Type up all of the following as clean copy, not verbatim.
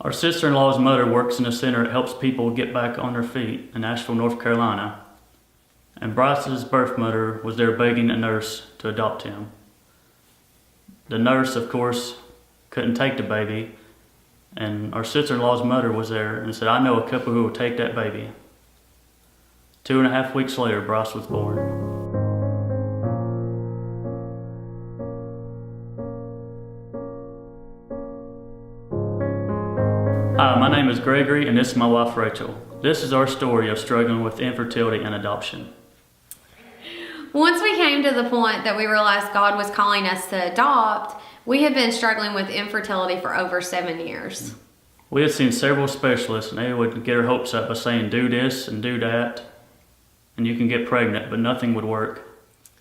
Our sister-in-law's mother works in a center that helps people get back on their feet in Asheville, North Carolina. And Bryce's birth mother was there begging a nurse to adopt him. The nurse, of course, couldn't take the baby, and our sister-in-law's mother was there and said, "I know a couple who will take that baby." 2.5 weeks later, Bryce was born. Hi, my name is Gregory, and this is my wife, Rachel. This is our story of struggling with infertility and adoption. Once we came to the point that we realized God was calling us to adopt, we had been struggling with infertility for over 7 years. We had seen several specialists, and they would get our hopes up by saying, "Do this and do that, and you can get pregnant," but nothing would work.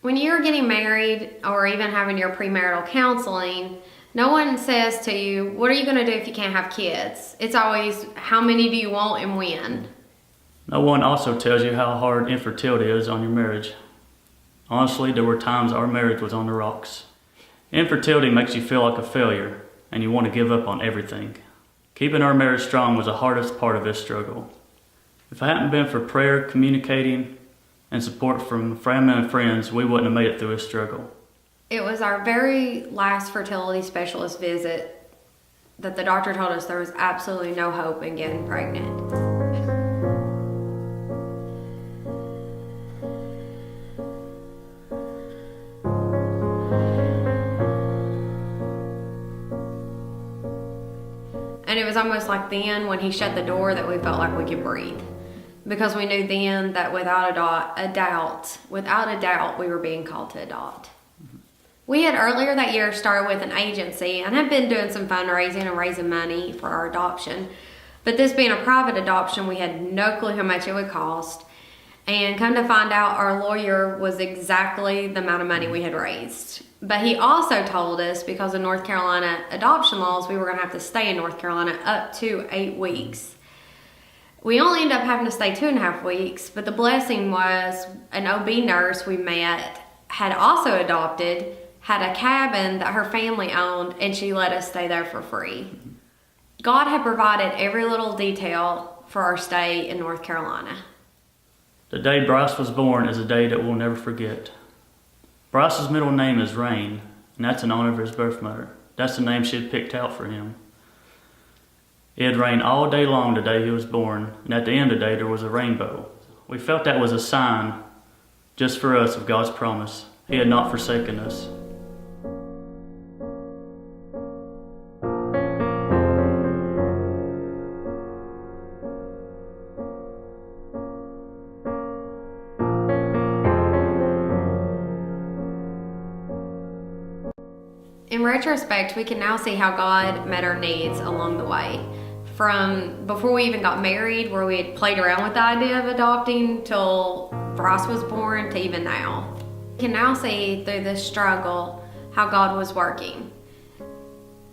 When you're getting married or even having your premarital counseling, no one says to you, "What are you going to do if you can't have kids?" It's always, "How many do you want and when?" No one also tells you how hard infertility is on your marriage. Honestly, there were times our marriage was on the rocks. Infertility makes you feel like a failure, and you want to give up on everything. Keeping our marriage strong was the hardest part of this struggle. If it hadn't been for prayer, communicating, and support from family and friends, we wouldn't have made it through this struggle. It was our very last fertility specialist visit that the doctor told us there was absolutely no hope in getting pregnant. And it was almost like then when he shut the door that we felt like we could breathe. Because we knew then that without a doubt, we were being called to adopt. We had earlier that year started with an agency and had been doing some fundraising and raising money for our adoption. But this being a private adoption, we had no clue how much it would cost. And come to find out, our lawyer was exactly the amount of money we had raised. But he also told us, because of North Carolina adoption laws, we were going to have to stay in North Carolina up to 8 weeks. We only ended up having to stay 2.5 weeks, but the blessing was an OB nurse we met had also adopted, had a cabin that her family owned, and she let us stay there for free. God had provided every little detail for our stay in North Carolina. The day Bryce was born is a day that we'll never forget. Bryce's middle name is Rain, and that's in honor of his birth mother. That's the name she had picked out for him. It had rained all day long the day he was born, and at the end of the day there was a rainbow. We felt that was a sign, just for us, of God's promise. He had not forsaken us. In retrospect, we can now see how God met our needs along the way. From before we even got married, where we had played around with the idea of adopting, till Bryce was born, to even now. We can now see through this struggle how God was working.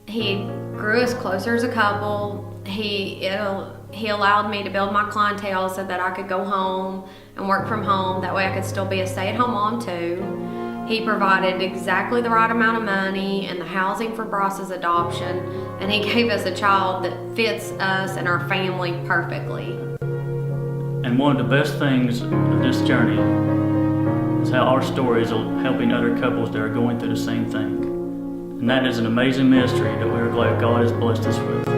He grew us closer as a couple. He allowed me to build my clientele so that I could go home and work from home. That way I could still be a stay-at-home mom too. He provided exactly the right amount of money and the housing for Bryce's adoption, and he gave us a child that fits us and our family perfectly. And one of the best things of this journey is how our stories are helping other couples that are going through the same thing. And that is an amazing ministry that we're glad God has blessed us with.